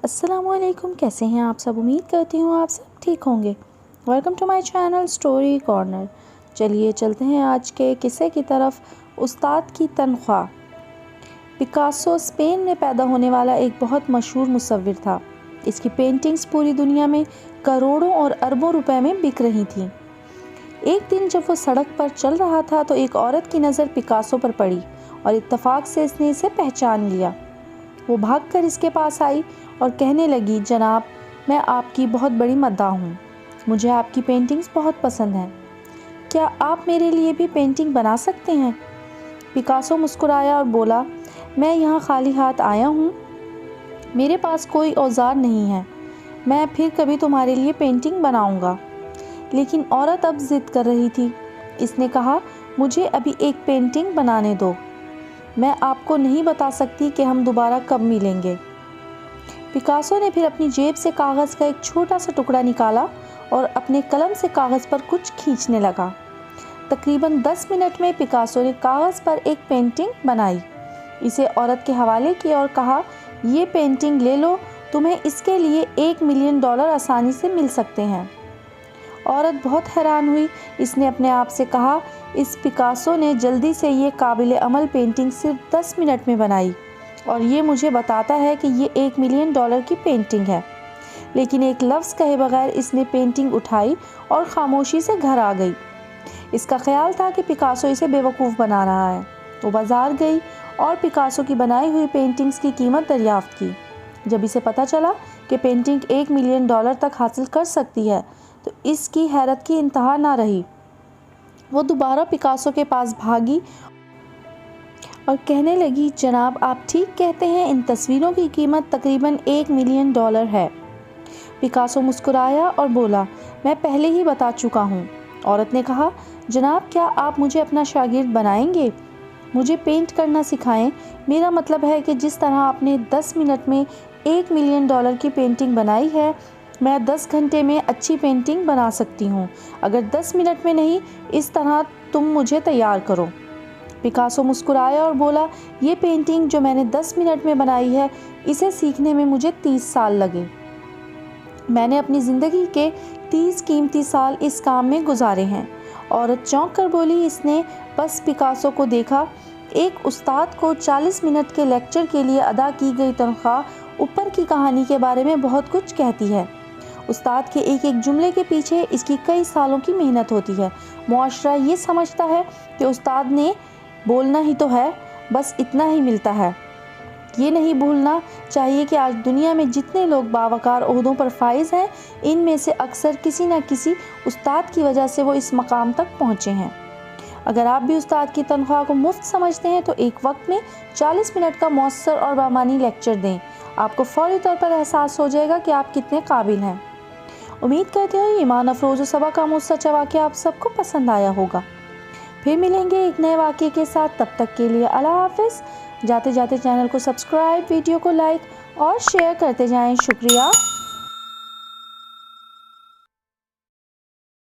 अस्सलामुअलैकुम, कैसे हैं आप सब। उम्मीद करती हूँ आप सब ठीक होंगे। Welcome to my channel story corner. चलिए चलते हैं आज के किस्से की तरफ। उस्ताद की तनख्वाह। पिकासो स्पेन में पैदा होने वाला एक बहुत मशहूर मुसव्विर था। इसकी पेंटिंग्स पूरी दुनिया में करोड़ों और अरबों रुपए में बिक रही थीं। एक दिन जब वो सड़क पर चल रहा था तो एक औरत की नज़र पिकासो पर पड़ी और इत्तेफाक से इसने इसे पहचान लिया। वो भागकर इसके पास आई और कहने लगी, जनाब, मैं आपकी बहुत बड़ी मद्दाह हूँ। मुझे आपकी पेंटिंग्स बहुत पसंद हैं। क्या आप मेरे लिए भी पेंटिंग बना सकते हैं? पिकासो मुस्कुराया और बोला, मैं यहाँ खाली हाथ आया हूँ। मेरे पास कोई औजार नहीं है। मैं फिर कभी तुम्हारे लिए पेंटिंग बनाऊँगा। लेकिन औरत अब जिद कर रही थी। इसने कहा, मुझे अभी एक पेंटिंग बनाने दो। मैं आपको नहीं बता सकती कि हम दोबारा कब मिलेंगे। पिकासो ने फिर अपनी जेब से कागज़ का एक छोटा सा टुकड़ा निकाला और अपने कलम से कागज़ पर कुछ खींचने लगा। तकरीबन 10 मिनट में पिकासो ने कागज़ पर एक पेंटिंग बनाई। इसे औरत के हवाले किया और कहा, ये पेंटिंग ले लो, तुम्हें इसके लिए $1 मिलियन आसानी से मिल सकते हैं। औरत बहुत हैरान हुई। इसने अपने आप से कहा, इस पिकासो ने जल्दी से ये काबिल अमल पेंटिंग सिर्फ 10 मिनट में बनाई और ये मुझे बताता है कि ये $1 मिलियन की पेंटिंग है। लेकिन एक लफ्ज़ कहे बगैर इसने पेंटिंग उठाई और ख़ामोशी से घर आ गई। इसका ख्याल था कि पिकासो इसे बेवकूफ़ बना रहा है। वो बाज़ार गई और पिकासो की बनाई हुई पेंटिंग्स की कीमत दरियाफ़्त की। जब इसे पता चला कि पेंटिंग $1 मिलियन तक हासिल कर सकती है तो इसकी हैरत की इंतहा ना रही। वो दोबारा पिकासो के पास भागी और कहने लगी, जनाब, आप ठीक कहते हैं, इन तस्वीरों की कीमत तकरीबन $1 मिलियन है। पिकासो मुस्कुराया और बोला, मैं पहले ही बता चुका हूँ। औरत ने कहा, जनाब, क्या आप मुझे अपना शागिर्द बनाएंगे? मुझे पेंट करना सिखाएं। मेरा मतलब है कि जिस तरह आपने 10 मिनट में $1 मिलियन की पेंटिंग बनाई है, मैं 10 घंटे में अच्छी पेंटिंग बना सकती हूँ। अगर 10 मिनट में नहीं, इस तरह तुम मुझे तैयार करो। पिकासो मुस्कुराया और बोला, ये पेंटिंग जो मैंने 10 मिनट में बनाई है, इसे सीखने में मुझे 30 साल लगे। मैंने अपनी ज़िंदगी के 30 कीमती साल इस काम में गुजारे हैं। औरत चौंक कर बोली। इसने बस पिकासो को देखा। एक उस्ताद को 40 मिनट के लेक्चर के लिए अदा की गई तनख्वाह ऊपर की कहानी के बारे में बहुत कुछ कहती है। उस्ताद के एक एक जुमले के पीछे इसकी कई सालों की मेहनत होती है। मुआशरा ये समझता है कि उस्ताद ने बोलना ही तो है, बस इतना ही मिलता है। ये नहीं भूलना चाहिए कि आज दुनिया में जितने लोग बावकार ओहदों पर फाइज हैं, इनमें से अक्सर किसी न किसी उस्ताद की वजह से वो इस मकाम तक पहुँचे हैं। अगर आप भी उस्ताद की तनख्वाह को मुफ्त समझते हैं तो एक वक्त में 40 मिनट का मौसर और बामानी लेक्चर दें। आपको फौरी तौर पर एहसास हो जाएगा कि आप कितने काबिल हैं। उम्मीद करती हूँ ईमान अफरोज़ और सबक आमूज़ सच्चा वाक़या आप सबको पसंद आया होगा। फिर मिलेंगे एक नए वाक़ये के साथ। तब तक के लिए अल्लाह हाफ़िज़। जाते जाते चैनल को सब्सक्राइब, वीडियो को लाइक और शेयर करते जाएं। शुक्रिया।